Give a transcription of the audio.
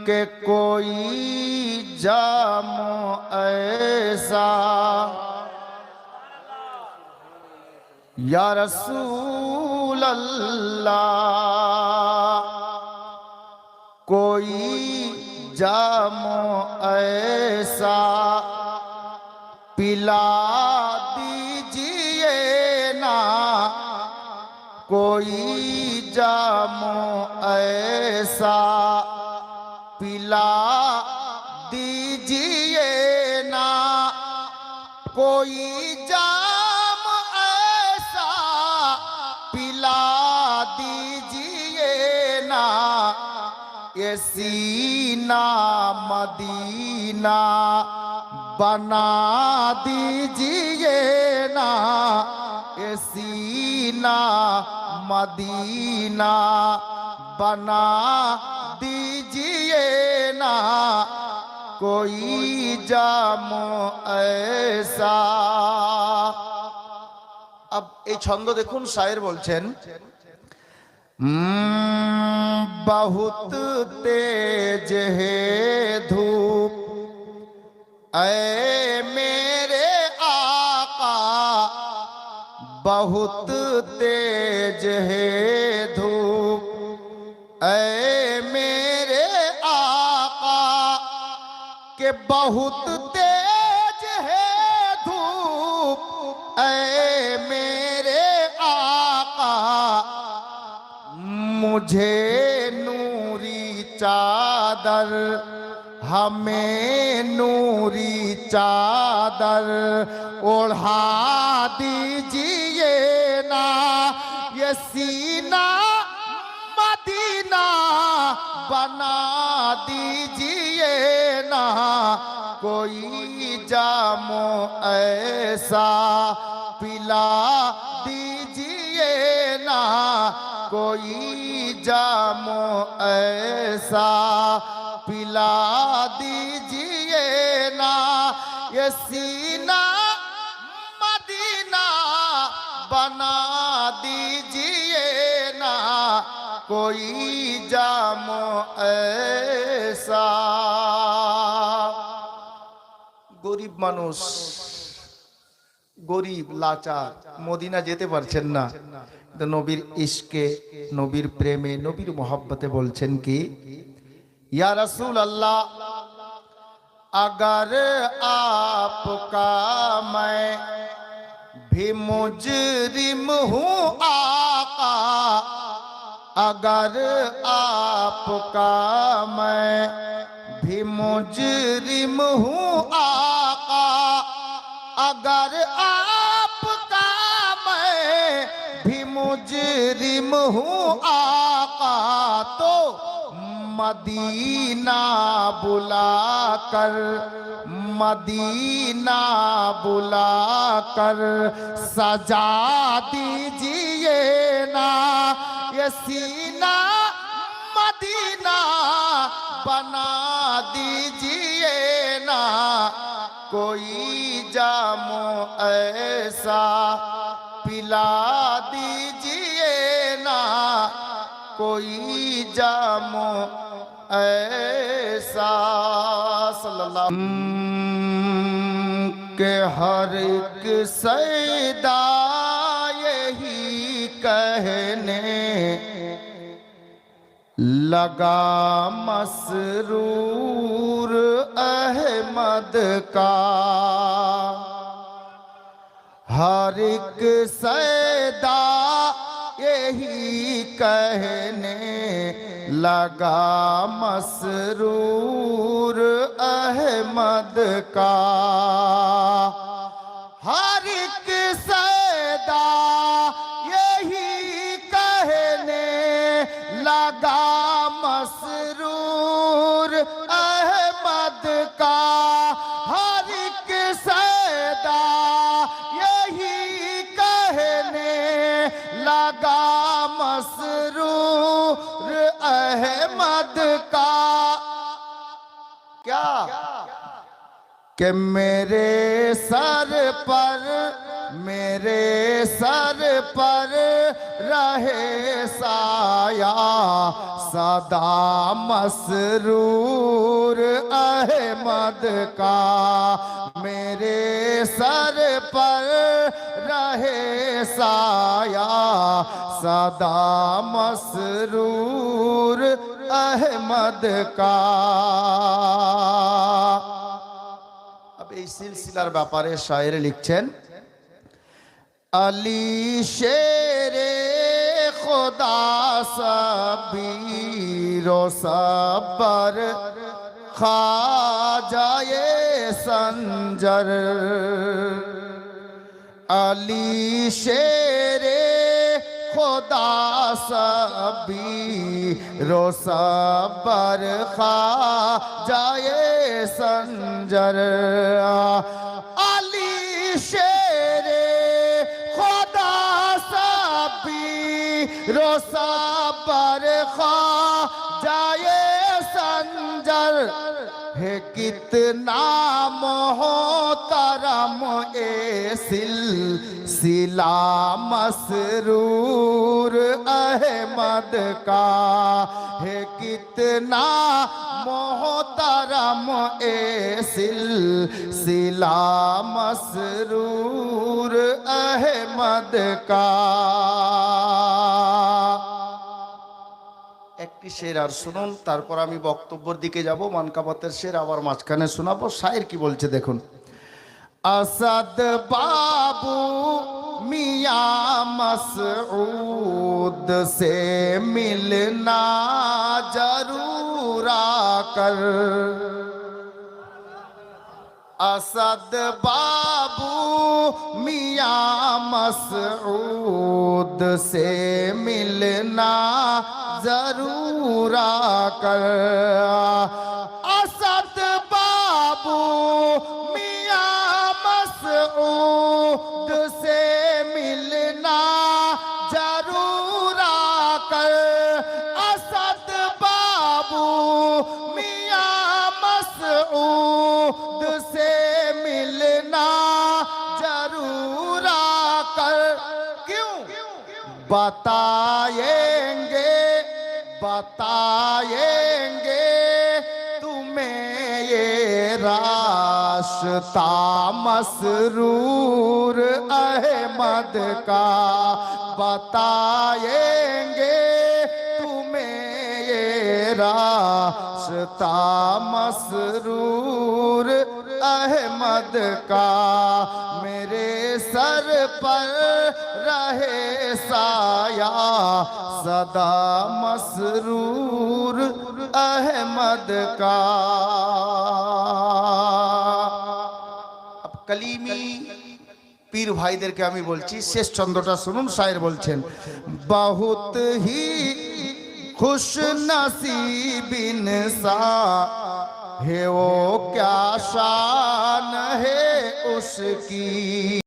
के कोई जामो ऐसा या रसूल अल्लाह, कोई जामो ऐसा पिला दीजिए ना, कोई जामो ऐसा पिला दीजिए ना, कोई जाम ऐसा पिला दीजिए ना, ये सीना मदीना बना दीजिए ना, ये सीना मदीना बना दीजिए ना, कोई जामो ऐसा। अब এই ছন্দ দেখুন, শায়ের বলছেন बहुत तेज है धूप ऐ मेरे आका, बहुत तेज है धूप ऐ मेरे आका, के बहुत तेज है धूप ऐ मेरे आका, मुझे नूरी चादर हमें नूरी चादर ओढ़ा दीजिए ना, ये सीना मदीना बना दीजिए ना, कोई जामो ऐसा पिला दीजिए ना, कोई जामो ऐसा पिला दीजिए ना, ये सीना मदीना बना दीजिए ना, कोई जामो ऐसा। गरीब मानुष, गरीब लाचार, मदिना যেতে পারছেন না, নবীর ইশকে, নবীর প্রেমে, নবীর मोहब्बते बोलছেন কি, या रसूल अल्लाह, अगर आपका मैं भी मुजरिम हूँ आका, अगर आपका मैं भी मुजरिम हूँ आका, अगर आपका मैं भी मुजरिम हूँ आका, तो मदीना बुलाकर, मदीना बुलाकर सजा दीजिए ना, ये सीना मदीना बना दीजिए ना, कोई जामो ऐसा पिला दीजिए ना, कोई जामो ऐसा। सल्लल्लाहु के हर एक सैदा यही कहने लगा मसरूर अहमद का, हर एक सैदा यही कहने लगा मसरूर अहमद का, हर एक सैदा यही कहने लगा मसरूर अहमद का, हर एक सैदा यही कहने लगा मसरूर अहमद का। क्या कि मेरे सर पर मेरे सर पर रहे साया सदा मसरूर अहमद का। मेरे सर पर रहे साया सदा मसरूर अहमद का। अब এই সিলসিলার ব্যাপারে শায়েরে লিখছেন, अली शेरे खुदा सबीरो सबर ख्वाजाए संजर। अली शेरे खुदा सबीरो सबर ख्वाजाए संजर। अली शेरे रोसा पर ख्वाजाए संजर है कितना मोहतरम ए सिलसिला मसरूर अहमद का। है कितना मोहतरम ए सिलसिला मसरूर अहमद का। একটি শের আর শুনুন, তারপর আমি বক্তব্যের দিকে যাব। মানকাবাতের শের আবার মাঝখানে শোনাবো। শায়ের কি বলছে দেখুন। আসাদ বাবু মিয়া মসউদ সে মিলনা জরুর আকর। असद बाबू मियां मसऊद से मिलना जरूर आकर। असद बाबू मियां मसऊद से मिलना जरूर आकर। असद बाबू मियां मसऊद से मिलना जरूर आकर। क्यों? बताएंगे बताएंगे तुम्हें ये रास्ता मसरूर अहमद का। बताएंगे तुम्हें ये रास्ता मसरूर अहमद का। मेरे सर पर रहे साया सदा मसरूर अहमद का। अब कलीमी पीर भाईদেরকে আমি বলছি, শেষ ছন্দটা শুনুন। শায়ের বলছেন, बहुत ही खुश नसीब इंसान है वो क्या शान है उसकी।